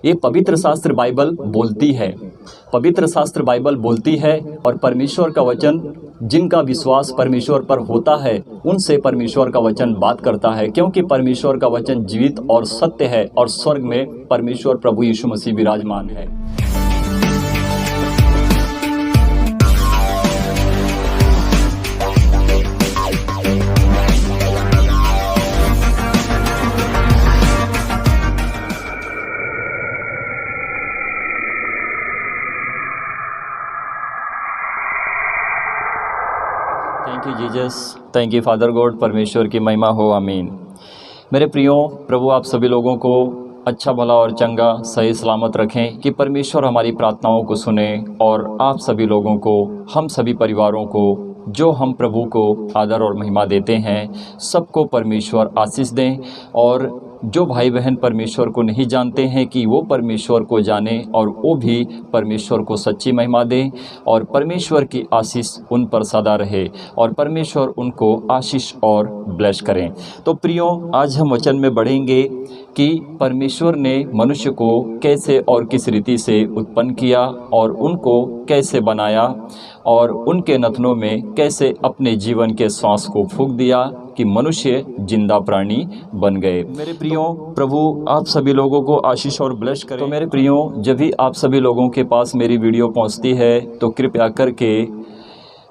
ये पवित्र शास्त्र बाइबल बोलती है। पवित्र शास्त्र बाइबल बोलती है और परमेश्वर का वचन, जिनका विश्वास परमेश्वर पर होता है उनसे परमेश्वर का वचन बात करता है, क्योंकि परमेश्वर का वचन जीवित और सत्य है और स्वर्ग में परमेश्वर प्रभु यीशु मसीह विराजमान है। Thank you Jesus, thank you father God. परमेश्वर की महिमा हो, आमीन। मेरे प्रियो, प्रभु आप सभी लोगों को अच्छा भला और चंगा सही सलामत रखें कि परमेश्वर हमारी प्रार्थनाओं को सुने और आप सभी लोगों को, हम सभी परिवारों को जो हम प्रभु को आदर और महिमा देते हैं, सबको परमेश्वर आशीष दें। और जो भाई बहन परमेश्वर को नहीं जानते हैं कि वो परमेश्वर को जाने और वो भी परमेश्वर को सच्ची महिमा दें और परमेश्वर की आशीष उन पर सदा रहे और परमेश्वर उनको आशीष और ब्लेस करें। तो प्रियो, आज हम वचन में बढ़ेंगे कि परमेश्वर ने मनुष्य को कैसे और किस रीति से उत्पन्न किया और उनको कैसे बनाया और उनके नथनों में कैसे अपने जीवन के श्वास को फूंक दिया कि मनुष्य जिंदा प्राणी बन गए। मेरे प्रियो, प्रभु आप सभी लोगों को आशीष और ब्लेस करें। तो मेरे प्रियो, जब भी आप सभी लोगों के पास मेरी वीडियो पहुंचती है तो कृपया करके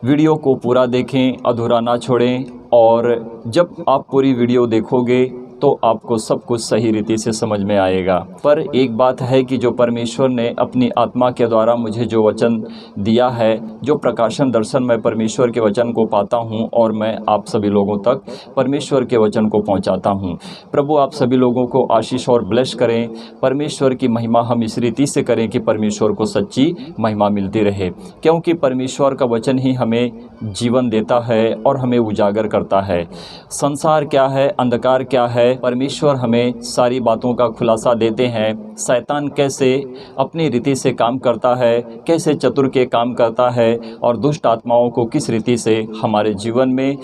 वीडियो को पूरा देखें, अधूरा ना छोड़ें। और जब आप पूरी वीडियो देखोगे तो आपको सब कुछ सही रीति से समझ में आएगा। पर एक बात है कि जो परमेश्वर ने अपनी आत्मा के द्वारा मुझे जो वचन दिया है, जो प्रकाशन दर्शन मैं परमेश्वर के वचन को पाता हूं और मैं आप सभी लोगों तक परमेश्वर के वचन को पहुंचाता हूं। प्रभु आप सभी लोगों को आशीष और ब्लेस करें। परमेश्वर की महिमा हम इस रीति से करें कि परमेश्वर को सच्ची महिमा मिलती रहे, क्योंकि परमेश्वर का वचन ही हमें जीवन देता है और हमें उजागर करता है। संसार क्या है, अंधकार क्या है, परमेश्वर हमें सारी बातों का खुलासा देते हैं। शैतान कैसे अपनी रीति से काम करता है, कैसे चतुर के काम करता है और दुष्ट आत्माओं को किस रीति से हमारे जीवन में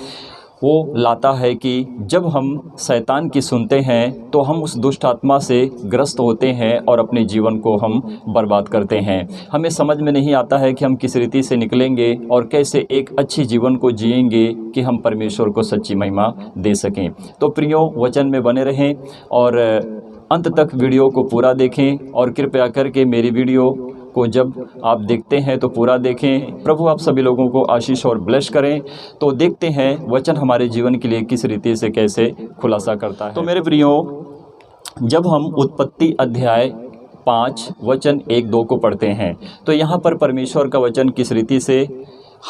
वो लाता है कि जब हम शैतान की सुनते हैं तो हम उस दुष्ट आत्मा से ग्रस्त होते हैं और अपने जीवन को हम बर्बाद करते हैं। हमें समझ में नहीं आता है कि हम किस रीति से निकलेंगे और कैसे एक अच्छी जीवन को जिएंगे कि हम परमेश्वर को सच्ची महिमा दे सकें। तो प्रियो, वचन में बने रहें और अंत तक वीडियो को पूरा देखें और कृपया करके मेरी वीडियो को जब आप देखते हैं तो पूरा देखें। प्रभु आप सभी लोगों को आशीष और ब्लेस करें। तो देखते हैं वचन हमारे जीवन के लिए किस रीति से कैसे खुलासा करता है। तो मेरे प्रियो, जब हम उत्पत्ति अध्याय 5 वचन 1-2 को पढ़ते हैं तो यहाँ पर परमेश्वर का वचन किस रीति से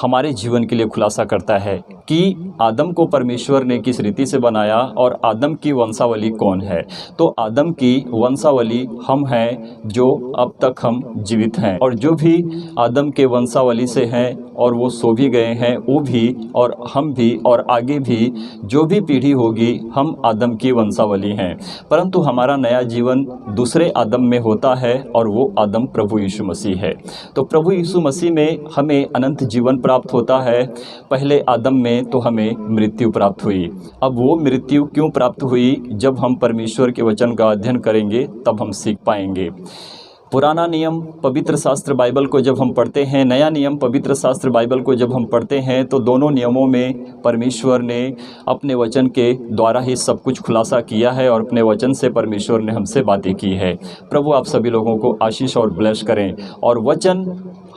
हमारे जीवन के लिए खुलासा करता है कि आदम को परमेश्वर ने किस रीति से बनाया और आदम की वंशावली कौन है। तो आदम की वंशावली हम हैं जो अब तक हम जीवित हैं, और जो भी आदम के वंशावली से हैं और वो सो भी गए हैं, वो भी और हम भी और आगे भी जो भी पीढ़ी होगी, हम आदम की वंशावली हैं। परंतु हमारा नया जीवन दूसरे आदम में होता है और वो आदम प्रभु यीशु मसीह है। तो प्रभु यीशु मसीह में हमें अनंत जीवन प्राप्त होता है। पहले आदम में तो हमें मृत्यु प्राप्त हुई। अब वो मृत्यु क्यों प्राप्त हुई? जब हम परमेश्वर के वचन का अध्ययन करेंगे तब हम सीख पाएंगे। पुराना नियम पवित्र शास्त्र बाइबल को जब हम पढ़ते हैं, नया नियम पवित्र शास्त्र बाइबल को जब हम पढ़ते हैं, तो दोनों नियमों में परमेश्वर ने अपने वचन के द्वारा ही सब कुछ खुलासा किया है और अपने वचन से परमेश्वर ने हमसे बातें की है। प्रभु आप सभी लोगों को आशीष और ब्लेस करें। और वचन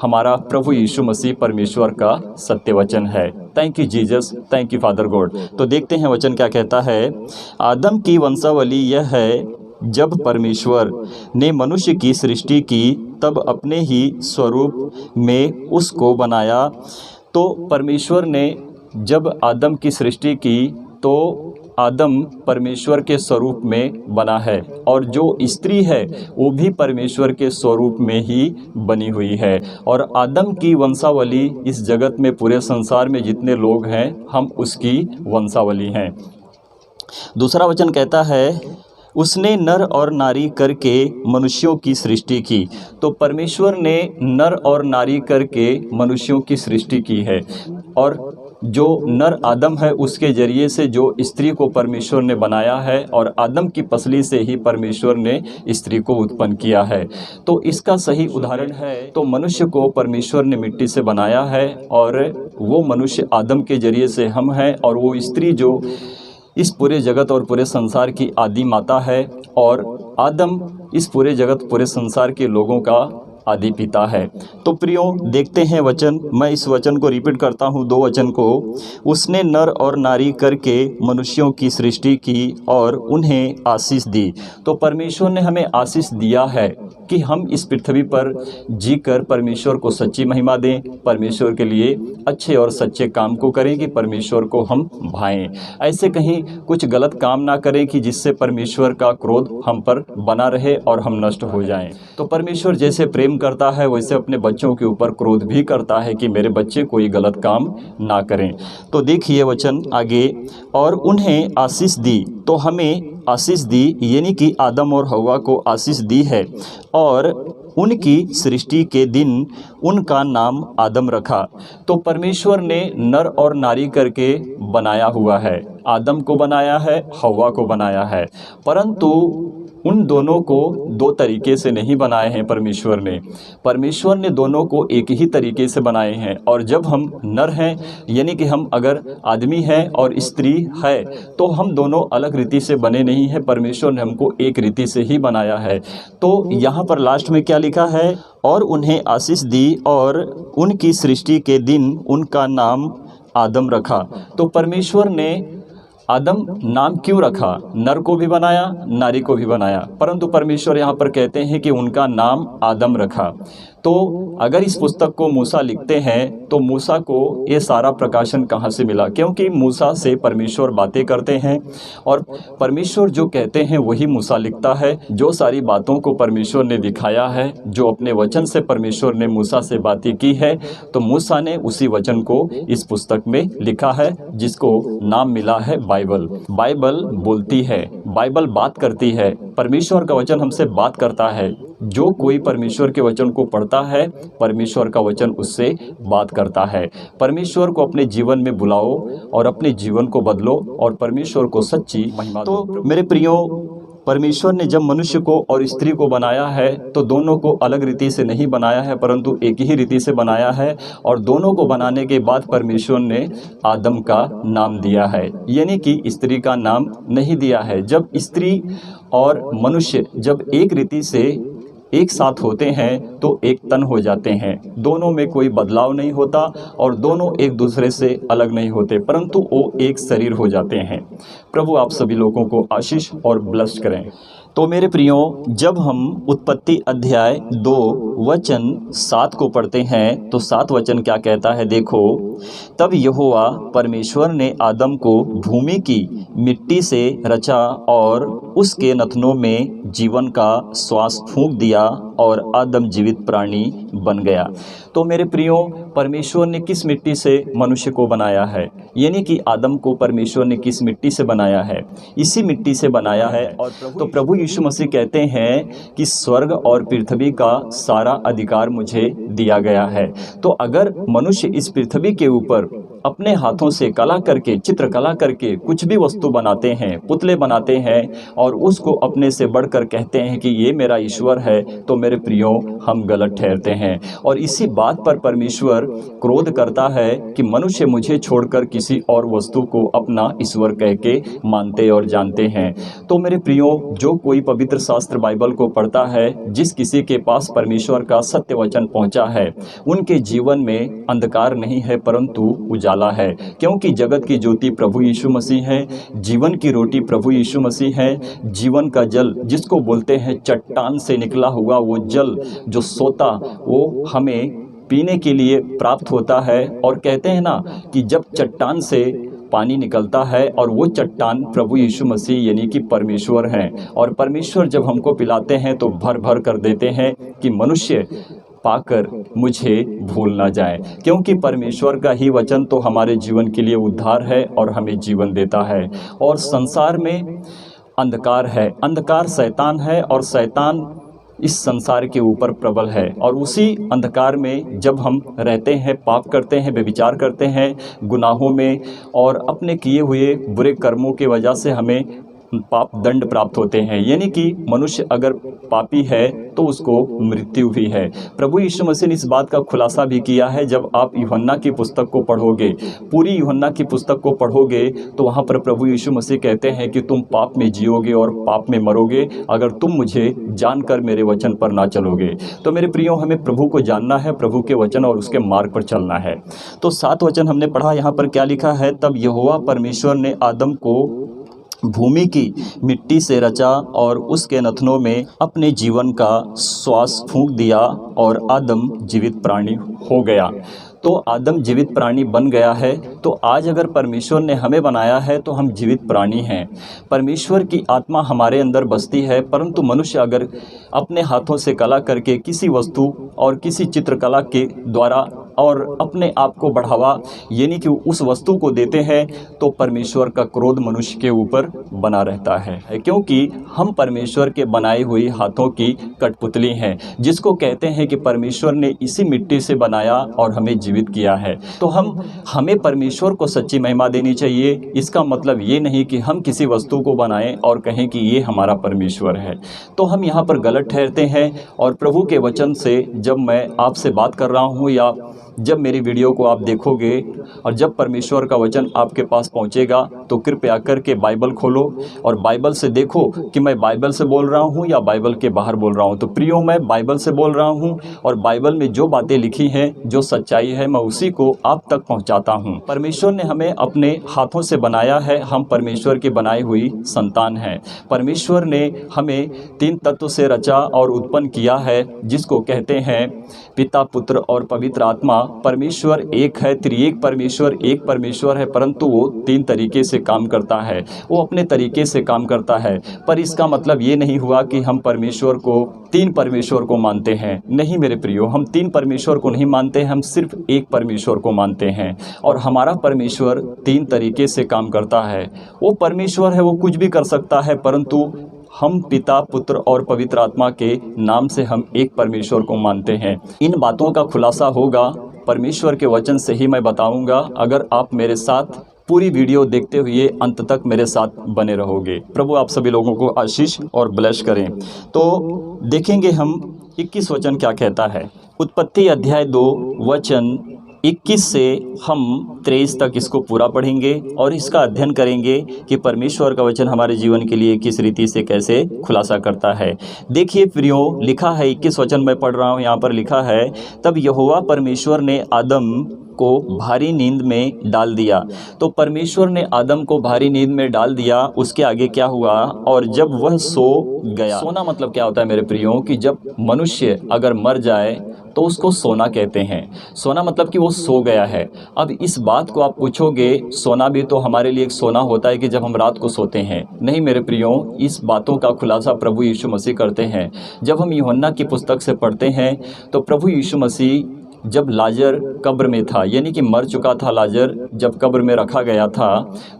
हमारा प्रभु यीशु मसीह परमेश्वर का सत्य वचन है। Thank you Jesus, thank you father God. तो देखते हैं वचन क्या कहता है। आदम की वंशावली यह है, जब परमेश्वर ने मनुष्य की सृष्टि की तब अपने ही स्वरूप में उसको बनाया। तो परमेश्वर ने जब आदम की सृष्टि की तो आदम परमेश्वर के स्वरूप में बना है, और जो स्त्री है वो भी परमेश्वर के स्वरूप में ही बनी हुई है। और आदम की वंशावली इस जगत में, पूरे संसार में जितने लोग हैं, हम उसकी वंशावली हैं। दूसरा वचन कहता है, उसने नर और नारी करके मनुष्यों की सृष्टि की। तो परमेश्वर ने नर और नारी करके मनुष्यों की सृष्टि की है। और जो नर आदम है उसके जरिए से जो स्त्री को परमेश्वर ने बनाया है और आदम की पसली से ही परमेश्वर ने स्त्री को उत्पन्न किया है। तो इसका सही उदाहरण है, तो मनुष्य को परमेश्वर ने मिट्टी से बनाया है और वो मनुष्य आदम के जरिए से हम हैं, और वो स्त्री जो इस पूरे जगत और पूरे संसार की आदि माता है, और आदम इस पूरे जगत पूरे संसार के लोगों का आदि पिता है। तो प्रियो देखते हैं वचन, मैं इस वचन को रिपीट करता हूँ, 2 वचन को। उसने नर और नारी करके मनुष्यों की सृष्टि की और उन्हें आशीष दी। तो परमेश्वर ने हमें आशीष दिया है कि हम इस पृथ्वी पर जीकर परमेश्वर को सच्ची महिमा दें, परमेश्वर के लिए अच्छे और सच्चे काम को करें कि परमेश्वर को हम भाएं। ऐसे कहीं कुछ गलत काम ना करें कि जिससे परमेश्वर का क्रोध हम पर बना रहे और हम नष्ट हो जाएं। तो परमेश्वर जैसे प्रेम करता है वैसे अपने बच्चों के ऊपर क्रोध भी करता है कि मेरे बच्चे कोई गलत काम ना करें। तो देखिए वचन आगे, और उन्हें आशीष दी। तो हमें आशीष दी यानी कि आदम और हव्वा को आशीष दी है, और उनकी सृष्टि के दिन उनका नाम आदम रखा। तो परमेश्वर ने नर और नारी करके बनाया हुआ है, आदम को बनाया है, हव्वा को बनाया है, परंतु उन दोनों को 2 तरीके से नहीं बनाए हैं परमेश्वर ने दोनों को एक ही तरीके से बनाए हैं। और जब हम नर हैं यानी कि हम अगर आदमी हैं और स्त्री है तो हम दोनों अलग रीति से बने नहीं हैं, परमेश्वर ने हमको एक रीति से ही बनाया है। तो यहाँ पर लास्ट में क्या लिखा है, और उन्हें आशीष दी और उनकी सृष्टि के दिन उनका नाम आदम रखा। तो परमेश्वर ने आदम नाम क्यों रखा? नर को भी बनाया, नारी को भी बनाया, परंतु परमेश्वर यहाँ पर कहते हैं कि उनका नाम आदम रखा। तो अगर इस पुस्तक को मूसा लिखते हैं तो मूसा को ये सारा प्रकाशन कहाँ से मिला? क्योंकि मूसा से परमेश्वर बातें करते हैं और परमेश्वर जो कहते हैं वही मूसा लिखता है। जो सारी बातों को परमेश्वर ने दिखाया है, जो अपने वचन से परमेश्वर ने मूसा से बातें की है, तो मूसा ने उसी वचन को इस पुस्तक में लिखा है, जिसको नाम मिला है बाइबल। बाइबल बोलती है, बाइबल बात करती है, परमेश्वर का वचन हमसे बात करता है। जो कोई परमेश्वर के वचन को पढ़ता है, परमेश्वर का वचन उससे बात करता है। परमेश्वर को अपने जीवन में बुलाओ और अपने जीवन को बदलो और परमेश्वर को सच्ची महिमा दो। तो मेरे प्रियो, परमेश्वर ने जब मनुष्य को और स्त्री को बनाया है तो दोनों को अलग रीति से नहीं बनाया है, परंतु एक ही रीति से बनाया है। और दोनों को बनाने के बाद परमेश्वर ने आदम का नाम दिया है, यानी कि स्त्री का नाम नहीं दिया है। जब स्त्री और मनुष्य जब एक रीति से एक साथ होते हैं तो एक तन हो जाते हैं, दोनों में कोई बदलाव नहीं होता और दोनों एक दूसरे से अलग नहीं होते, परंतु वो एक शरीर हो जाते हैं। प्रभु आप सभी लोगों को आशीष और ब्लेस करें। तो मेरे प्रियो, जब हम उत्पत्ति अध्याय 2 वचन 7 को पढ़ते हैं तो 7 वचन क्या कहता है? देखो, तब यहोवा परमेश्वर ने आदम को भूमि की मिट्टी से रचा और उसके नथनों में जीवन का श्वास फूंक दिया और आदम जीवित प्राणी बन गया। तो मेरे प्रियो, परमेश्वर ने किस मिट्टी से मनुष्य को बनाया है? यानी कि आदम को परमेश्वर ने किस मिट्टी से बनाया है? इसी मिट्टी से बनाया है। और तो प्रभु यीशु मसीह कहते हैं कि स्वर्ग और पृथ्वी का सारा अधिकार मुझे दिया गया है। तो अगर मनुष्य इस पृथ्वी के ऊपर अपने हाथों से कला करके, चित्रकला करके कुछ भी वस्तु बनाते हैं, पुतले बनाते हैं और उसको अपने से बढ़कर कहते हैं कि ये मेरा ईश्वर है, तो मेरे प्रियो, हम गलत ठहरते हैं। और इसी बात पर परमेश्वर क्रोध करता है कि मनुष्य मुझे छोड़कर किसी और वस्तु को अपना ईश्वर कह के मानते और जानते हैं। तो मेरे प्रियो, जो कोई पवित्र शास्त्र बाइबल को पढ़ता है, जिस किसी के पास परमेश्वर का सत्य वचन पहुंचा है, उनके जीवन में अंधकार नहीं है परंतु उजाला है, क्योंकि जगत की ज्योति प्रभु यीशु मसीह है, जीवन की रोटी प्रभु यीशु मसीह है। जीवन का जल जिसको बोलते हैं चट्टान से निकला हुआ वो जल जो सोता, वो हमें पीने के लिए प्राप्त होता है। और कहते हैं ना कि जब चट्टान से पानी निकलता है और वो चट्टान प्रभु यीशु मसीह यानी कि परमेश्वर हैं, और परमेश्वर जब हमको पिलाते हैं तो भर भर कर देते हैं कि मनुष्य पाकर मुझे भूल ना जाए, क्योंकि परमेश्वर का ही वचन तो हमारे जीवन के लिए उद्धार है और हमें जीवन देता है। और संसार में अंधकार है, अंधकार शैतान है और शैतान इस संसार के ऊपर प्रबल है। और उसी अंधकार में जब हम रहते हैं, पाप करते हैं, व्यभिचार करते हैं गुनाहों में, और अपने किए हुए बुरे कर्मों के वजह से हमें पाप दंड प्राप्त होते हैं। यानी कि मनुष्य अगर पापी है तो उसको मृत्यु भी है। प्रभु यीशु मसीह ने इस बात का खुलासा भी किया है। जब आप यूहन्ना की पुस्तक को पढ़ोगे, पूरी यूहन्ना की पुस्तक को पढ़ोगे, तो वहाँ पर प्रभु यीशु मसीह कहते हैं कि तुम पाप में जियोगे और पाप में मरोगे अगर तुम मुझे जानकर मेरे वचन पर ना चलोगे। तो मेरे प्रियो, हमें प्रभु को जानना है, प्रभु के वचन और उसके मार्ग पर चलना है। तो 7 वचन हमने पढ़ा, यहाँ पर क्या लिखा है? तब यहोवा परमेश्वर ने आदम को भूमि की मिट्टी से रचा और उसके नथनों में अपने जीवन का श्वास फूंक दिया और आदम जीवित प्राणी हो गया। तो आदम जीवित प्राणी बन गया है। तो आज अगर परमेश्वर ने हमें बनाया है तो हम जीवित प्राणी हैं। परमेश्वर की आत्मा हमारे अंदर बसती है, परंतु मनुष्य अगर अपने हाथों से कला करके किसी वस्तु और किसी चित्रकला के द्वारा और अपने आप को बढ़ावा यानी कि उस वस्तु को देते हैं, तो परमेश्वर का क्रोध मनुष्य के ऊपर बना रहता है, क्योंकि हम परमेश्वर के बनाई हुई हाथों की कठपुतली हैं, जिसको कहते हैं कि परमेश्वर ने इसी मिट्टी से बनाया और हमें जीवित किया है। तो हमें परमेश्वर को सच्ची महिमा देनी चाहिए। इसका मतलब ये नहीं कि हम किसी वस्तु को बनाएं और कहें कि ये हमारा परमेश्वर है, तो हम यहाँ पर गलत ठहरते हैं। और प्रभु के वचन से जब मैं आपसे बात कर रहा हूँ या जब मेरी वीडियो को आप देखोगे और जब परमेश्वर का वचन आपके पास पहुंचेगा, तो कृपया करके बाइबल खोलो और बाइबल से देखो कि मैं बाइबल से बोल रहा हूं या बाइबल के बाहर बोल रहा हूं। तो प्रियो, मैं बाइबल से बोल रहा हूं और बाइबल में जो बातें लिखी हैं, जो सच्चाई है, मैं उसी को आप तक पहुंचाता हूं। परमेश्वर ने हमें अपने हाथों से बनाया है, हम परमेश्वर की बनाई हुई संतान हैं। परमेश्वर ने हमें 3 तत्व से रचा और उत्पन्न किया है, जिसको कहते हैं पिता, पुत्र और पवित्र आत्मा। परमेश्वर एक है, त्रिएक परमेश्वर एक परमेश्वर है, परंतु वो 3 तरीके से काम करता है, वो अपने तरीके से काम करता है। पर इसका मतलब ये नहीं हुआ कि हम परमेश्वर को 3 परमेश्वर को मानते हैं। नहीं मेरे प्रियो, हम 3 परमेश्वर को नहीं मानते हैं, हम सिर्फ एक परमेश्वर को मानते हैं। और हमारा परमेश्वर 3 तरीके से काम करता है। वो परमेश्वर है, वो कुछ भी कर सकता है, परंतु हम पिता, पुत्र और पवित्र आत्मा के नाम से हम एक परमेश्वर को मानते हैं। इन बातों का खुलासा होगा परमेश्वर के वचन से ही मैं बताऊंगा, अगर आप मेरे साथ पूरी वीडियो देखते हुए अंत तक मेरे साथ बने रहोगे। प्रभु आप सभी लोगों को आशीष और ब्लेस करें। तो देखेंगे हम 21 वचन क्या कहता है। उत्पत्ति अध्याय 2 वचन 21 से हम 23 तक इसको पूरा पढ़ेंगे और इसका अध्ययन करेंगे कि परमेश्वर का वचन हमारे जीवन के लिए किस रीति से कैसे खुलासा करता है। देखिए प्रियो, लिखा है 21 वचन मैं पढ़ रहा हूँ, यहाँ पर लिखा है, तब यहोवा परमेश्वर ने आदम को भारी नींद में डाल दिया। तो परमेश्वर ने आदम को भारी नींद में डाल दिया। उसके आगे क्या हुआ? और जब वह सो गया। सोना मतलब क्या होता है मेरे प्रियो, कि जब मनुष्य अगर मर जाए तो उसको सोना कहते हैं। सोना मतलब कि वो सो गया है। अब इस बात को आप पूछोगे, सोना भी तो हमारे लिए एक सोना होता है कि जब हम रात को सोते हैं। नहीं मेरे प्रियो, इस बातों का खुलासा प्रभु यीशु मसीह करते हैं। जब हम यूहन्ना की पुस्तक से पढ़ते हैं तो प्रभु यीशु मसीह जब लाजर कब्र में था, यानी कि मर चुका था लाजर, जब कब्र में रखा गया था,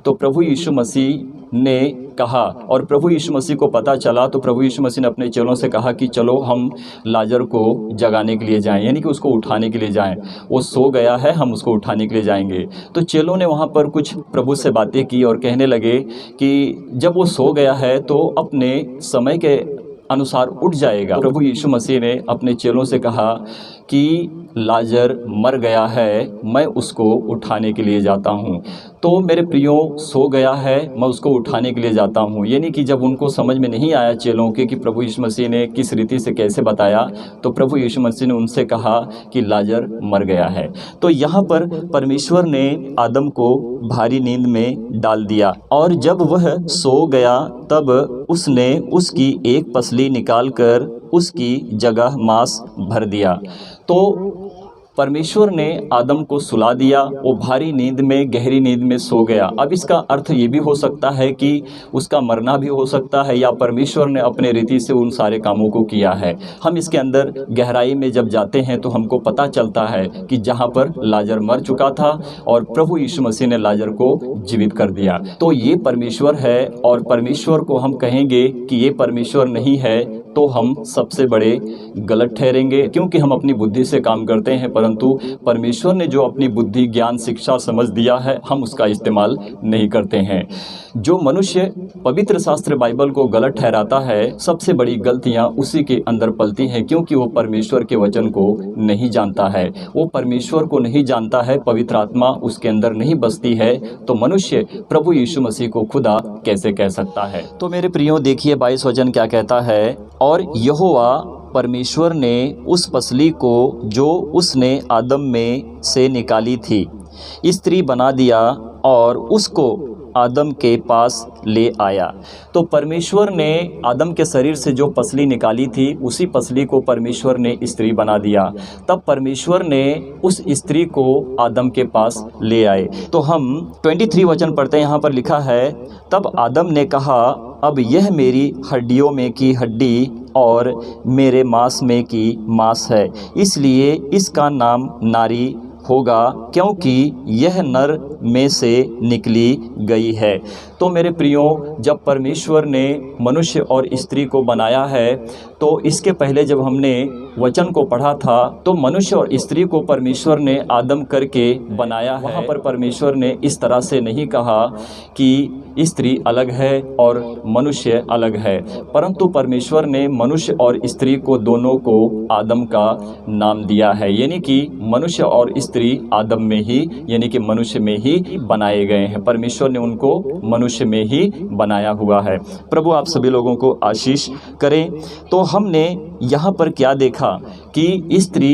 तो प्रभु यीशु मसीह ने कहा, और प्रभु यीशु मसीह को पता चला, तो प्रभु यीशु मसीह ने अपने चेलों से कहा कि चलो हम लाजर को जगाने के लिए जाएं, यानी कि उसको उठाने के लिए जाएं। वो सो गया है, हम उसको उठाने के लिए जाएंगे। तो चेलों ने वहाँ पर कुछ प्रभु से बातें की और कहने लगे कि जब वो सो गया है तो अपने समय के अनुसार उठ जाएगा। प्रभु यीशु मसीह ने अपने चेलों से कहा कि लाजर मर गया है, मैं उसको उठाने के लिए जाता हूँ। तो मेरे प्रियो, सो गया है, मैं उसको उठाने के लिए जाता हूँ। यानी कि जब उनको समझ में नहीं आया चेलों के कि प्रभु यीशु मसीह ने किस रीति से कैसे बताया, तो प्रभु यीशु मसीह ने उनसे कहा कि लाजर मर गया है। तो यहाँ पर परमेश्वर ने आदम को भारी नींद में डाल दिया, और जब वह सो गया तब उसने उसकी एक पसली निकालकर उसकी जगह मांस भर दिया। तो परमेश्वर ने आदम को सुला दिया, वो भारी नींद में, गहरी नींद में सो गया। अब इसका अर्थ ये भी हो सकता है कि उसका मरना भी हो सकता है, या परमेश्वर ने अपने रीति से उन सारे कामों को किया है। हम इसके अंदर गहराई में जब जाते हैं तो हमको पता चलता है कि जहाँ पर लाजर मर चुका था और प्रभु यीशु मसीह ने लाजर को जीवित कर दिया। तो ये परमेश्वर है, और परमेश्वर को हम कहेंगे कि ये परमेश्वर नहीं है, तो हम सबसे बड़े गलत ठहरेंगे, क्योंकि हम अपनी बुद्धि से काम करते हैं, परंतु परमेश्वर ने जो अपनी बुद्धि, ज्ञान, शिक्षा, समझ दिया है, हम उसका इस्तेमाल नहीं करते हैं। जो मनुष्य पवित्र शास्त्र बाइबल को गलत ठहराता है, सबसे बड़ी गलतियां उसी के अंदर पलती हैं, क्योंकि वो परमेश्वर के वचन को नहीं जानता है। वो परमेश्वर को नहीं जानता है, पवित्र आत्मा उसके अंदर नहीं बसती है, तो मनुष्य प्रभु यीशु मसीह को खुदा कैसे कह सकता है। तो मेरे प्रियो, देखिए 22 वचन क्या कहता है, और यहोवा परमेश्वर ने उस पसली को जो उसने आदम में से निकाली थी स्त्री बना दिया और उसको आदम के पास ले आया। तो परमेश्वर ने आदम के शरीर से जो पसली निकाली थी, उसी पसली को परमेश्वर ने स्त्री बना दिया। तब परमेश्वर ने उस स्त्री को आदम के पास ले आए। तो हम 23 वचन पढ़ते हैं। यहाँ पर लिखा है, तब आदम ने कहा, अब यह मेरी हड्डियों में की हड्डी और मेरे मांस में की मांस है, इसलिए इसका नाम नारी होगा, क्योंकि यह नर में से निकली गई है। तो मेरे प्रियो, जब परमेश्वर ने मनुष्य और स्त्री को बनाया है, तो इसके पहले जब हमने वचन को पढ़ा था, तो मनुष्य और स्त्री को परमेश्वर ने आदम करके बनाया है। वहाँ पर परमेश्वर ने इस तरह से नहीं कहा कि स्त्री अलग है और मनुष्य अलग है, परंतु परमेश्वर ने मनुष्य और स्त्री को दोनों को आदम का नाम दिया है, यानी कि मनुष्य और स्त्री आदम में ही, यानी कि मनुष्य में ही बनाए गए हैं। परमेश्वर ने उनको मनुष्य में ही बनाया हुआ है। प्रभु आप सभी लोगों को आशीष करें। तो हमने यहाँ पर क्या देखा कि स्त्री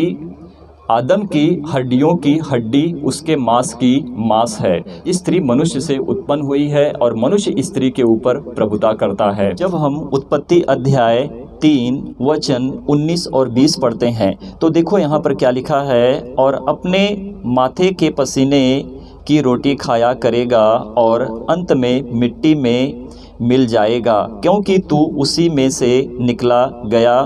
आदम की हड्डियों की हड्डी, उसके मांस की मांस है। स्त्री मनुष्य से उत्पन्न हुई है और मनुष्य स्त्री के ऊपर प्रभुता करता है। जब हम उत्पत्ति अध्याय 3 वचन 19 और 20 पढ़ते हैं, तो देखो यहाँ पर क्या लिखा है, और अपने माथे के पसीने की रोटी खाया करेगा और अंत में मिट्टी में मिल जाएगा, क्योंकि तू उसी में से निकला गया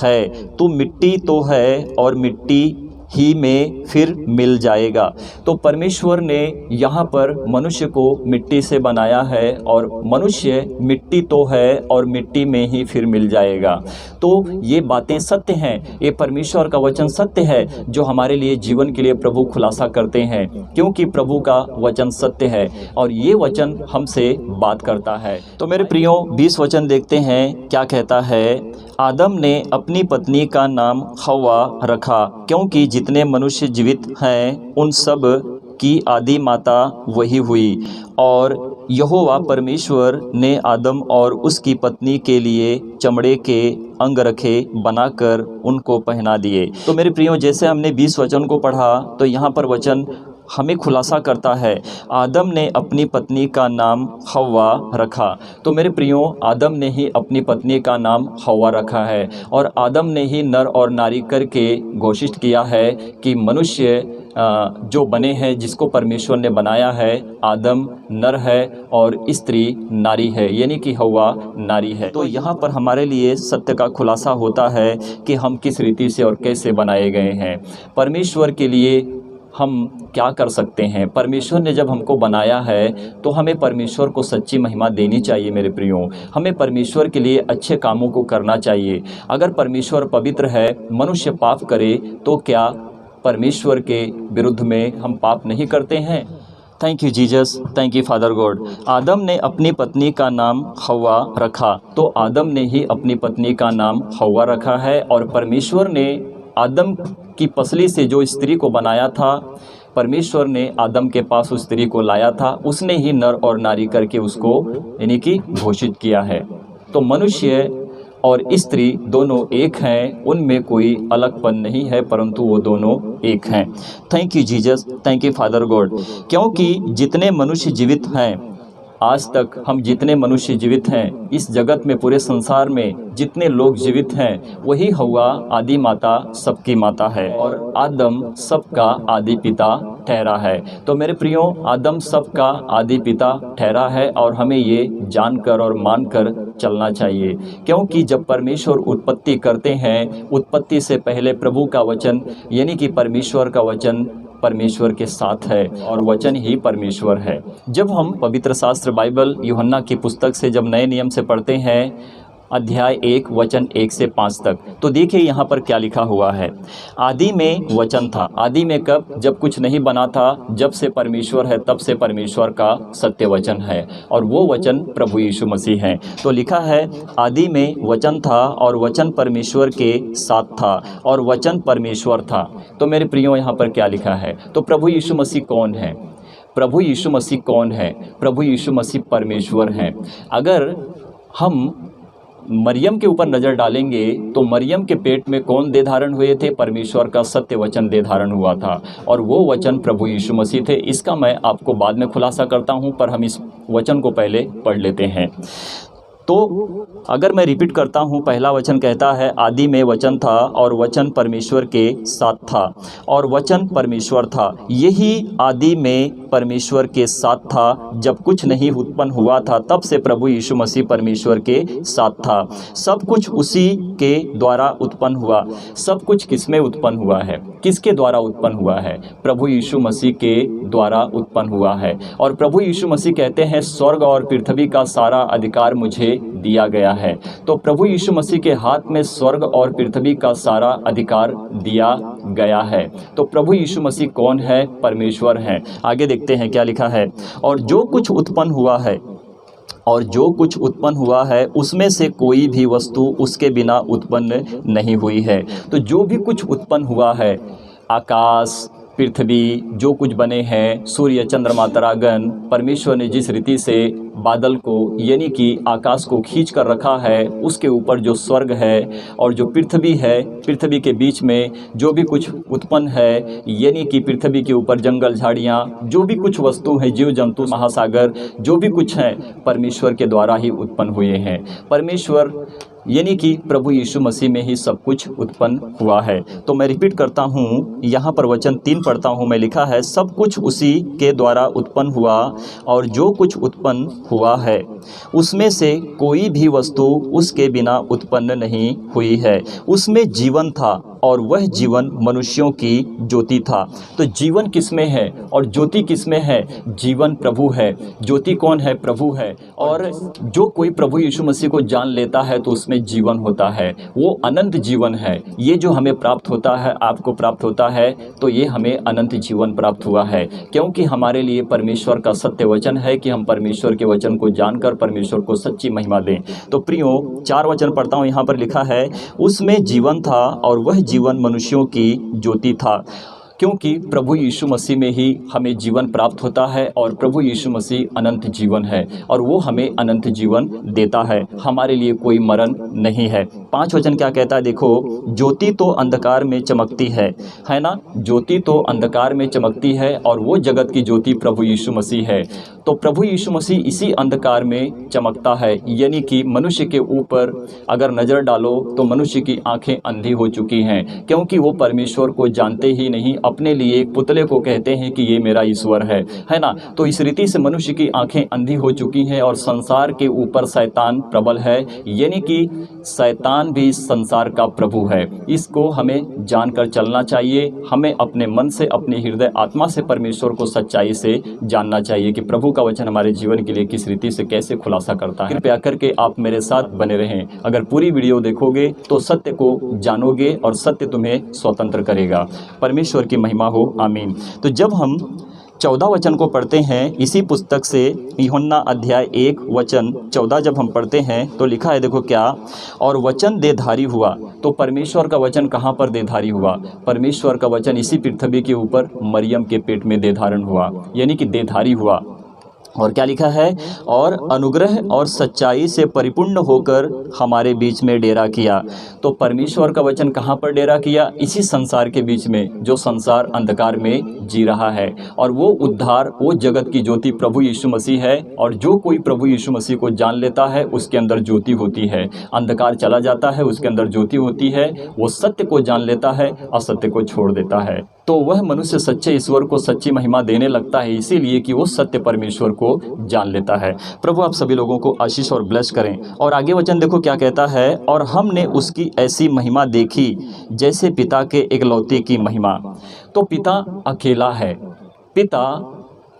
है। तू मिट्टी तो है और मिट्टी ही में फिर मिल जाएगा। तो परमेश्वर ने यहाँ पर मनुष्य को मिट्टी से बनाया है, और मनुष्य मिट्टी तो है और मिट्टी में ही फिर मिल जाएगा। तो ये बातें सत्य हैं, ये परमेश्वर का वचन सत्य है, जो हमारे लिए जीवन के लिए प्रभु खुलासा करते हैं, क्योंकि प्रभु का वचन सत्य है और ये वचन हमसे बात करता है। तो मेरे प्रियो, 20 वचन देखते हैं क्या कहता है। आदम ने अपनी पत्नी का नाम हव्वा रखा, क्योंकि जितने मनुष्य जीवित हैं उन सब की आदि माता वही हुई। और यहोवा परमेश्वर ने आदम और उसकी पत्नी के लिए चमड़े के अंगरखे बनाकर उनको पहना दिए। तो मेरे प्रियो, जैसे हमने 20 वचन को पढ़ा, तो यहाँ पर वचन हमें खुलासा करता है, आदम ने अपनी पत्नी का नाम हव्वा रखा। तो मेरे प्रियो, आदम ने ही अपनी पत्नी का नाम हव्वा रखा है, और आदम ने ही नर और नारी करके घोषित किया है कि मनुष्य जो बने हैं, जिसको परमेश्वर ने बनाया है, आदम नर है और स्त्री नारी है, यानी कि हव्वा नारी है। तो यहाँ पर हमारे लिए सत्य का खुलासा होता है कि हम किस रीति से और कैसे बनाए गए हैं। परमेश्वर के लिए हम क्या कर सकते हैं। परमेश्वर ने जब हमको बनाया है, तो हमें परमेश्वर को सच्ची महिमा देनी चाहिए। मेरे प्रियो, हमें परमेश्वर के लिए अच्छे कामों को करना चाहिए। अगर परमेश्वर पवित्र है, मनुष्य पाप करे, तो क्या परमेश्वर के विरुद्ध में हम पाप नहीं करते हैं? Thank you Jesus, thank you father God. आदम ने अपनी पत्नी का नाम हव्वा रखा। तो आदम ने ही अपनी पत्नी का नाम हव्वा रखा है, और परमेश्वर ने आदम की पसली से जो स्त्री को बनाया था, परमेश्वर ने आदम के पास उस स्त्री को लाया था, उसने ही नर और नारी करके उसको यानी कि घोषित किया है। तो मनुष्य और स्त्री दोनों एक हैं, उनमें कोई अलगपन नहीं है, परंतु वो दोनों एक हैं। Thank you Jesus, thank you father God. क्योंकि जितने मनुष्य जीवित हैं, आज तक हम जितने मनुष्य जीवित हैं इस जगत में, पूरे संसार में जितने लोग जीवित हैं, वही हव्वा आदि माता सबकी माता है, और आदम सबका आदि पिता ठहरा है। तो मेरे प्रियो, आदम सबका आदि पिता ठहरा है, और हमें ये जानकर और मानकर चलना चाहिए, क्योंकि जब परमेश्वर उत्पत्ति करते हैं, उत्पत्ति से पहले प्रभु का वचन यानी कि परमेश्वर का वचन परमेश्वर के साथ है, और वचन ही परमेश्वर है। जब हम पवित्र शास्त्र बाइबल यूहन्ना की पुस्तक से जब नए नियम से पढ़ते हैं, अध्याय 1 वचन 1 से 5 तक। तो देखिए यहाँ पर क्या लिखा हुआ है। आदि में वचन था। आदि में कब? जब कुछ नहीं बना था, जब से परमेश्वर है तब से परमेश्वर का सत्य वचन है, और वो वचन प्रभु यीशु मसीह है। तो लिखा है आदि में वचन था और वचन परमेश्वर के साथ था और वचन परमेश्वर था। तो मेरे प्रियो यहाँ पर क्या लिखा है? तो प्रभु यीशु मसीह कौन है? प्रभु यीशु मसीह कौन है? प्रभु यीशु मसीह परमेश्वर हैं। अगर हम मरियम के ऊपर नज़र डालेंगे तो मरियम के पेट में कौन देह धारण हुए थे? परमेश्वर का सत्य वचन देह धारण हुआ था, और वो वचन प्रभु यीशु मसीह थे। इसका मैं आपको बाद में खुलासा करता हूँ, पर हम इस वचन को पहले पढ़ लेते हैं। तो अगर मैं रिपीट करता हूँ, पहला वचन कहता है आदि में वचन था और वचन परमेश्वर के साथ था और वचन परमेश्वर था। यही आदि में परमेश्वर के साथ था। जब कुछ नहीं उत्पन्न हुआ था तब से प्रभु यीशु मसीह परमेश्वर के साथ था। सब कुछ उसी के द्वारा उत्पन्न हुआ। सब कुछ किसमें उत्पन्न हुआ है? किसके द्वारा उत्पन्न हुआ है? प्रभु यीशु मसीह के द्वारा उत्पन्न हुआ है। और प्रभु यीशु मसीह कहते हैं स्वर्ग और पृथ्वी का सारा अधिकार मुझे दिया गया है। तो प्रभु यीशु मसीह के हाथ में स्वर्ग और पृथ्वी का सारा अधिकार दिया गया है। तो प्रभु यीशु मसीह कौन है? परमेश्वर हैं। आगे देखते हैं क्या लिखा है। और जो कुछ उत्पन्न हुआ है, और जो कुछ उत्पन्न हुआ है उसमें से कोई भी वस्तु उसके बिना उत्पन्न नहीं हुई है। तो जो भी कुछ उत्पन्न हुआ है, आकाश, पृथ्वी, जो कुछ बने हैं, सूर्य, चंद्रमा, तारागण, परमेश्वर ने जिस रीति से बादल को यानी कि आकाश को खींच कर रखा है, उसके ऊपर जो स्वर्ग है और जो पृथ्वी है, पृथ्वी के बीच में जो भी कुछ उत्पन्न है, यानी कि पृथ्वी के ऊपर जंगल, झाड़ियाँ, जो भी कुछ वस्तु हैं, जीव जंतु, महासागर, जो भी कुछ है परमेश्वर के द्वारा ही उत्पन्न हुए हैं। परमेश्वर यानी कि प्रभु यीशु मसीह में ही सब कुछ उत्पन्न हुआ है। तो मैं रिपीट करता हूँ, यहाँ पर वचन 3 पढ़ता हूँ मैं। लिखा है सब कुछ उसी के द्वारा उत्पन्न हुआ और जो कुछ उत्पन्न हुआ है उसमें से कोई भी वस्तु उसके बिना उत्पन्न नहीं हुई है। उसमें जीवन था और वह जीवन मनुष्यों की ज्योति था। तो जीवन किसमें है और ज्योति किसमें है? जीवन प्रभु है, ज्योति कौन है? प्रभु है। और जो कोई प्रभु यीशु मसीह को जान लेता है तो उसमें जीवन होता है, वो अनंत जीवन है। ये जो हमें प्राप्त होता है, आपको प्राप्त होता है, तो ये हमें अनंत जीवन प्राप्त हुआ है, क्योंकि हमारे लिए परमेश्वर का सत्य वचन है कि हम परमेश्वर के वचन को जानकर परमेश्वर को सच्ची महिमा दें। तो प्रियो 4 वचन पढ़ता हूँ। यहाँ पर लिखा है उसमें जीवन था और वह जीवन मनुष्यों की ज्योति था। क्योंकि प्रभु यीशु मसीह में ही हमें जीवन प्राप्त होता है और प्रभु यीशु मसीह अनंत जीवन है और वो हमें अनंत जीवन देता है। हमारे लिए कोई मरण नहीं है। 5 वचन क्या कहता है देखो, ज्योति तो अंधकार में चमकती है ना? ज्योति तो अंधकार में चमकती है और वो जगत की ज्योति प्रभु यीशु मसीह है। तो प्रभु यीशु मसीह इसी अंधकार में चमकता है, यानी कि मनुष्य के ऊपर अगर नज़र डालो तो मनुष्य की आंखें अंधी हो चुकी हैं, क्योंकि वो परमेश्वर को जानते ही नहीं। अपने लिए एक पुतले को कहते हैं कि ये मेरा ईश्वर है ना? तो इस रीति से मनुष्य की आंखें अंधी हो चुकी हैं और संसार के ऊपर शैतान प्रबल है, यानी कि शैतान भी संसार का प्रभु है। इसको हमें जानकर चलना चाहिए। हमें अपने मन से, अपने हृदय आत्मा से परमेश्वर को सच्चाई से जानना चाहिए कि प्रभु का वचन हमारे जीवन के लिए किस रीति से कैसे खुलासा करता है। कृपया करके आप मेरे साथ बने रहें। अगर पूरी वीडियो देखोगे तो सत्य को जानोगे और सत्य तुम्हें स्वतंत्र करेगा। परमेश्वर की महिमा हो, आमीन। तो जब हम 14 वचन को पढ़ते हैं इसी पुस्तक से, यूहन्ना अध्याय 1 वचन 14 जब हम पढ़ते हैं तो लिखा है देखो क्या, और वचन देहधारी हुआ। तो परमेश्वर का वचन कहाँ पर देहधारी हुआ? परमेश्वर का वचन इसी पृथ्वी के ऊपर मरियम के पेट में देहधारण हुआ, यानी कि देहधारी हुआ। और क्या लिखा है, और अनुग्रह और सच्चाई से परिपूर्ण होकर हमारे बीच में डेरा किया। तो परमेश्वर का वचन कहाँ पर डेरा किया? इसी संसार के बीच में, जो संसार अंधकार में जी रहा है। और वो उद्धार, वो जगत की ज्योति प्रभु यीशु मसीह है। और जो कोई प्रभु यीशु मसीह को जान लेता है उसके अंदर ज्योति होती है, अंधकार चला जाता है, उसके अंदर ज्योति होती है। वो सत्य को जान लेता है, असत्य को छोड़ देता है। तो वह मनुष्य सच्चे ईश्वर को सच्ची महिमा देने लगता है, इसीलिए कि वो सत्य परमेश्वर को जान लेता है। प्रभु आप सभी लोगों को आशीष और ब्लेस करें। और आगे वचन देखो क्या कहता है, और हमने उसकी ऐसी महिमा देखी जैसे पिता के एकलौते की महिमा। तो पिता अकेला है, पिता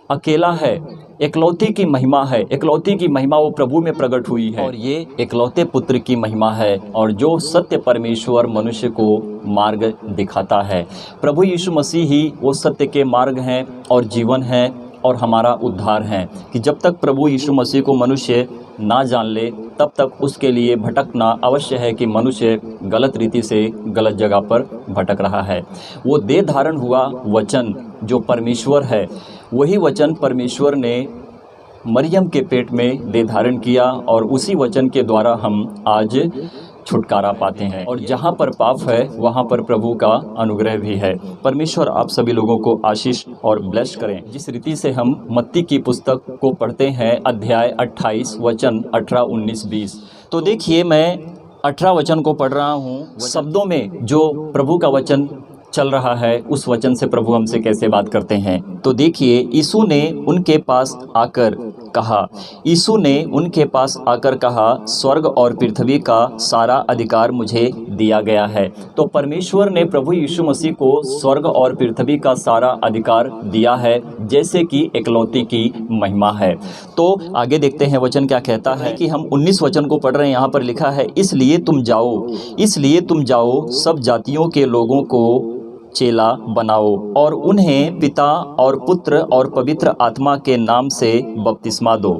अकेला है, एकलौती की महिमा है, एकलौती की महिमा वो प्रभु में प्रकट हुई है और ये एकलौते पुत्र की महिमा है और जो सत्य परमेश्वर मनुष्य को मार्ग दिखाता है। प्रभु यीशु मसीह ही वो सत्य के मार्ग हैं और जीवन है और हमारा उद्धार है कि जब तक प्रभु यीशु मसीह को मनुष्य ना जान ले तब तक उसके लिए भटकना अवश्य है कि मनुष्य गलत रीति से गलत जगह पर भटक रहा है। वो देह धारण हुआ वचन जो परमेश्वर है, वही वचन परमेश्वर ने मरियम के पेट में देह धारण किया और उसी वचन के द्वारा हम आज छुटकारा पाते हैं और जहाँ पर पाप है वहाँ पर प्रभु का अनुग्रह भी है। परमेश्वर आप सभी लोगों को आशीष और ब्लेस करें। जिस रीति से हम मत्ती की पुस्तक को पढ़ते हैं, अध्याय 28 वचन 18, 19, 20, तो देखिए मैं 18 वचन को पढ़ रहा हूँ। शब्दों में जो प्रभु का वचन चल रहा है उस वचन से प्रभु हमसे कैसे बात करते हैं। तो देखिए, यीशु ने उनके पास आकर कहा, स्वर्ग और पृथ्वी का सारा अधिकार मुझे दिया गया है। तो परमेश्वर ने प्रभु यीशु मसीह को स्वर्ग और पृथ्वी का सारा अधिकार दिया है, जैसे कि एकलौती की महिमा है। तो आगे देखते हैं वचन क्या कहता है कि हम 19 वचन को पढ़ रहे हैं। यहाँ पर लिखा है, इसलिए तुम जाओ सब जातियों के लोगों को चेला बनाओ और उन्हें पिता और पुत्र और पवित्र आत्मा के नाम से बपतिस्मा दो।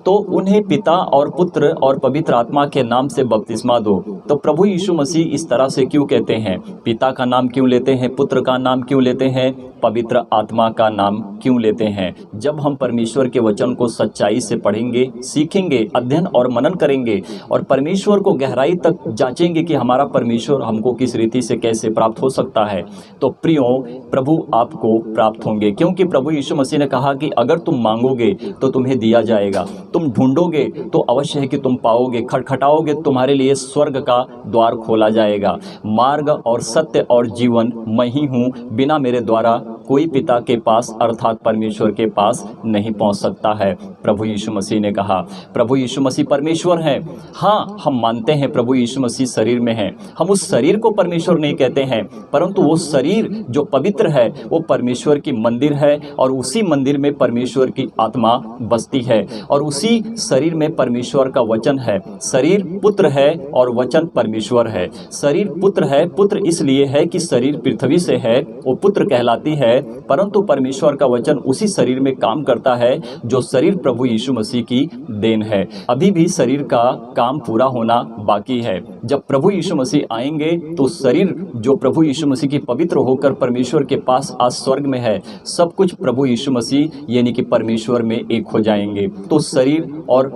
तो उन्हें पिता और पुत्र और पवित्र आत्मा के नाम से बपतिस्मा दो। तो प्रभु यीशु मसीह इस तरह से क्यों कहते हैं? पिता का नाम क्यों लेते हैं? पुत्र का नाम क्यों लेते हैं? पवित्र आत्मा का नाम क्यों लेते हैं? जब हम परमेश्वर के वचन को सच्चाई से पढ़ेंगे, सीखेंगे, अध्ययन और मनन करेंगे और परमेश्वर को गहराई तक जांचेंगे कि हमारा परमेश्वर हमको किस रीति से कैसे प्राप्त हो सकता है, तो प्रियो प्रभु आपको प्राप्त होंगे। क्योंकि प्रभु यीशु मसीह ने कहा कि अगर तुम मांगोगे तो तुम्हें दिया जाएगा, तुम ढूंढोगे तो अवश्य है कि तुम पाओगे, खटखटाओगे तुम्हारे लिए स्वर्ग का द्वार खोला जाएगा। मार्ग और सत्य और जीवन मैं ही हूँ, बिना मेरे द्वारा कोई पिता के पास अर्थात परमेश्वर के पास नहीं पहुंच सकता है। प्रभु यीशु मसीह ने कहा। प्रभु यीशु मसीह परमेश्वर है। हाँ, हम मानते हैं प्रभु यीशु मसीह शरीर में है। हम उस शरीर को परमेश्वर नहीं कहते हैं, परंतु वो शरीर जो पवित्र है वो परमेश्वर की मंदिर है और उसी मंदिर में परमेश्वर की आत्मा बसती है और उसी शरीर में परमेश्वर का वचन है। शरीर पुत्र है और वचन परमेश्वर है। शरीर पुत्र है, पुत्र इसलिए है कि शरीर पृथ्वी से है, वो पुत्र कहलाती है, परंतु परमेश्वर का वचन उसी शरीर में काम करता है जो शरीर प्रभु यीशु मसीह की देन है। अभी भी शरीर का काम पूरा होना बाकी है। जब प्रभु यीशु मसीह आएंगे तो शरीर जो प्रभु यीशु मसीह की पवित्र होकर परमेश्वर के पास आज स्वर्ग में है, सब कुछ प्रभु यीशु मसीह यानी कि परमेश्वर में एक हो जाएंगे। तो शरीर और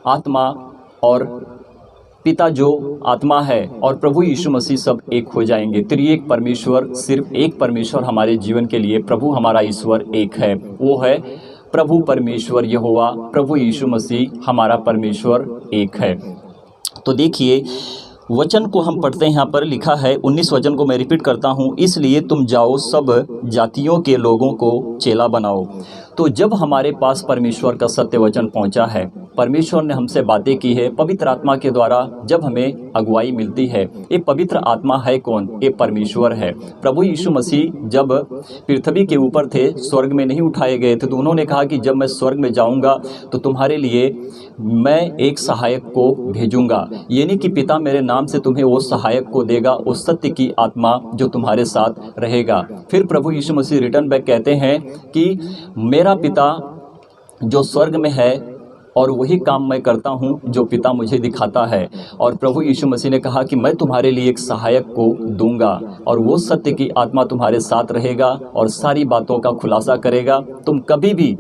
आत्मा और पिता जो आत्मा है और प्रभु यीशु मसीह सब एक हो जाएंगे। त्रिएक परमेश्वर, सिर्फ एक परमेश्वर हमारे जीवन के लिए, प्रभु हमारा ईश्वर एक है, वो है प्रभु परमेश्वर यहोवा। प्रभु यीशु मसीह हमारा परमेश्वर एक है। तो देखिए वचन को हम पढ़ते हैं। यहाँ पर लिखा है 19 वचन को मैं रिपीट करता हूँ, इसलिए तुम जाओ सब जातियों के लोगों को चेला बनाओ। तो जब हमारे पास परमेश्वर का सत्य वचन पहुँचा है, परमेश्वर ने हमसे बातें की है पवित्र आत्मा के द्वारा, जब हमें अगुवाई मिलती है। ये पवित्र आत्मा है कौन? ये परमेश्वर है। प्रभु यीशु मसीह जब पृथ्वी के ऊपर थे, स्वर्ग में नहीं उठाए गए थे, तो उन्होंने कहा कि जब मैं स्वर्ग में जाऊंगा तो तुम्हारे लिए मैं एक सहायक को भेजूंगा, यानी कि पिता मेरे नाम से तुम्हें वो सहायक को देगा, उस सत्य की आत्मा जो तुम्हारे साथ रहेगा। फिर प्रभु यीशु मसीह रिटर्न बैक कहते हैं कि मेरा पिता जो स्वर्ग में है और वही काम मैं करता हूँ जो पिता मुझे दिखाता है। और प्रभु यीशु मसीह ने कहा कि मैं तुम्हारे लिए एक सहायक को दूंगा और वो सत्य की आत्मा तुम्हारे साथ रहेगा और सारी बातों का खुलासा करेगा। तुम कभी भी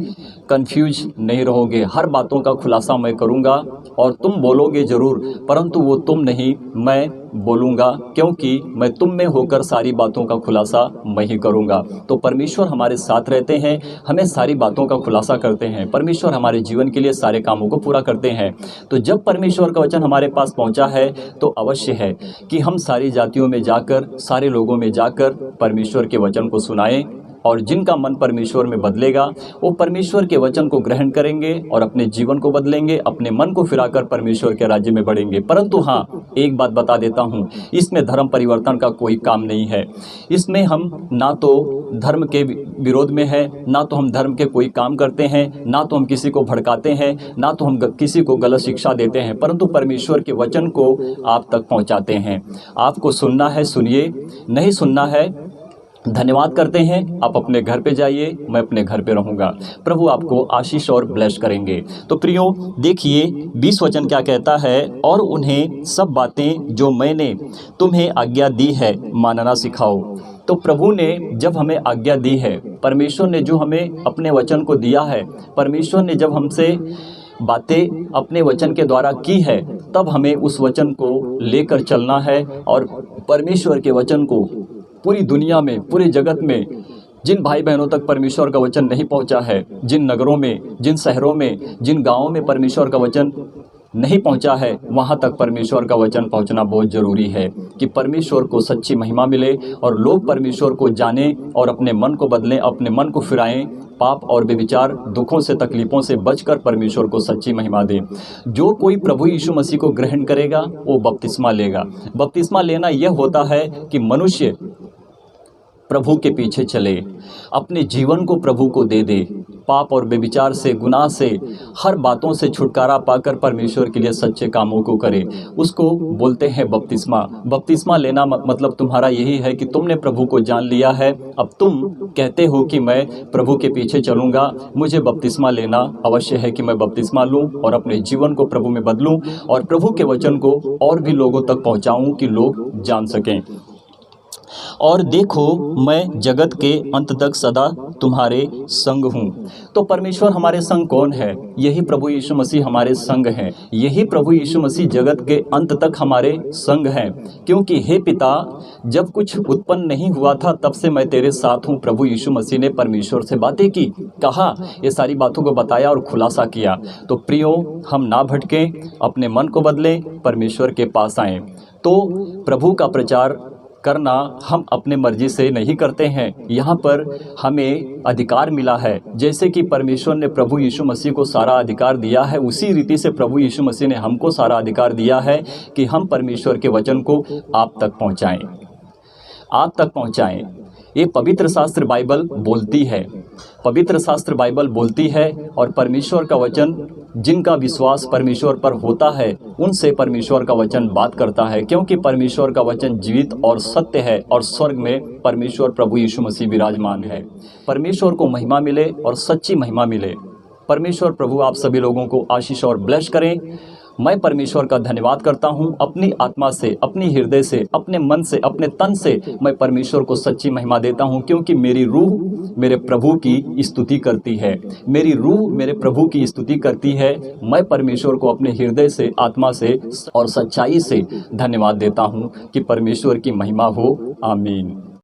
कंफ्यूज नहीं रहोगे, हर बातों का खुलासा मैं करूँगा और तुम बोलोगे ज़रूर, परंतु वो तुम नहीं, मैं बोलूँगा, क्योंकि मैं तुम में होकर सारी बातों का खुलासा मैं ही करूँगा। तो परमेश्वर हमारे साथ रहते हैं, हमें सारी बातों का खुलासा करते हैं। परमेश्वर हमारे जीवन के लिए सारे कामों को पूरा करते हैं। तो जब परमेश्वर का वचन हमारे पास पहुँचा है तो अवश्य है कि हम सारी जातियों में जाकर, सारे लोगों में जाकर परमेश्वर के वचन को सुनाएं और जिनका मन परमेश्वर में बदलेगा वो परमेश्वर के वचन को ग्रहण करेंगे और अपने जीवन को बदलेंगे, अपने मन को फिराकर परमेश्वर के राज्य में बढ़ेंगे। परंतु हाँ, एक बात बता देता हूँ, इसमें धर्म परिवर्तन का कोई काम नहीं है। इसमें हम ना तो धर्म के विरोध में है, ना तो हम धर्म के कोई काम करते हैं, ना तो हम किसी को भड़काते हैं, ना तो हम किसी को गलत शिक्षा देते हैं, परंतु परमेश्वर के वचन को आप तक पहुंचाते हैं। आपको सुनना है सुनिए, नहीं सुनना है धन्यवाद करते हैं, आप अपने घर पे जाइए, मैं अपने घर पे रहूँगा। प्रभु आपको आशीष और ब्लेस करेंगे। तो प्रियो देखिए 20 वचन क्या कहता है, और उन्हें सब बातें जो मैंने तुम्हें आज्ञा दी है मानना सिखाओ। तो प्रभु ने जब हमें आज्ञा दी है, परमेश्वर ने जो हमें अपने वचन को दिया है, परमेश्वर ने जब हमसे बातें अपने वचन के द्वारा की है, तब हमें उस वचन को लेकर चलना है और परमेश्वर के वचन को पूरी दुनिया में, पूरे जगत में जिन भाई बहनों तक परमेश्वर का वचन नहीं पहुंचा है, जिन नगरों में, जिन शहरों में, जिन गांवों में परमेश्वर का वचन नहीं पहुंचा है, वहां तक परमेश्वर का वचन पहुंचना बहुत ज़रूरी है कि परमेश्वर को सच्ची महिमा मिले और लोग परमेश्वर को जानें और अपने मन को बदलें, अपने मन को फिराएं, पाप और बेविचार दुखों से, तकलीफ़ों से बचकर परमेश्वर को सच्ची महिमा दें। जो कोई प्रभु यीशु मसीह को ग्रहण करेगा वो बपतिस्मा लेगा। बपतिस्मा लेना यह होता है कि मनुष्य प्रभु के पीछे चले, अपने जीवन को प्रभु को दे दे, पाप और बेविचार से, गुनाह से, हर बातों से छुटकारा पाकर परमेश्वर के लिए सच्चे कामों को करे। उसको बोलते हैं बपतिस्मा। बपतिस्मा लेना मतलब तुम्हारा यही है कि तुमने प्रभु को जान लिया है, अब तुम कहते हो कि मैं प्रभु के पीछे चलूँगा, मुझे बपतिस्मा लेना अवश्य है कि मैं बपतिस्मा लूँ और अपने जीवन को प्रभु में बदलूँ और प्रभु के वचन को और भी लोगों तक पहुँचाऊँ कि लोग जान सकें। और देखो मैं जगत के अंत तक सदा तुम्हारे संग हूँ। तो परमेश्वर हमारे संग कौन है? यही प्रभु यीशु मसीह हमारे संग हैं। यही प्रभु यीशु मसीह जगत के अंत तक हमारे संग हैं। क्योंकि हे पिता, जब कुछ उत्पन्न नहीं हुआ था तब से मैं तेरे साथ हूँ। प्रभु यीशु मसीह ने परमेश्वर से बातें की, कहा, ये सारी बातों को बताया और खुलासा किया। तो प्रियो, हम ना भटकें, अपने मन को बदलें, परमेश्वर के पास आएँ। तो प्रभु का प्रचार करना हम अपने मर्जी से नहीं करते हैं। यहाँ पर हमें अधिकार मिला है, जैसे कि परमेश्वर ने प्रभु यीशु मसीह को सारा अधिकार दिया है, उसी रीति से प्रभु यीशु मसीह ने हमको सारा अधिकार दिया है कि हम परमेश्वर के वचन को आप तक पहुँचाएं, आप तक पहुँचाएं। ये पवित्र शास्त्र बाइबल बोलती है, पवित्र शास्त्र बाइबल बोलती है। और परमेश्वर का वचन, जिनका विश्वास परमेश्वर पर होता है, उनसे परमेश्वर का वचन बात करता है। क्योंकि परमेश्वर का वचन जीवित और सत्य है और स्वर्ग में परमेश्वर प्रभु यीशु मसीह विराजमान है। परमेश्वर को महिमा मिले और सच्ची महिमा मिले। परमेश्वर प्रभु आप सभी लोगों को आशीष और ब्लेस करें। मैं परमेश्वर का धन्यवाद करता हूं। अपनी आत्मा से, अपनी हृदय से, अपने मन से, अपने तन से मैं परमेश्वर को सच्ची महिमा देता हूं, क्योंकि मेरी रूह मेरे प्रभु की स्तुति करती है। मेरी रूह मेरे प्रभु की स्तुति करती है। मैं परमेश्वर को अपने हृदय से, आत्मा से और सच्चाई से धन्यवाद देता हूं कि परमेश्वर की महिमा हो। आमीन।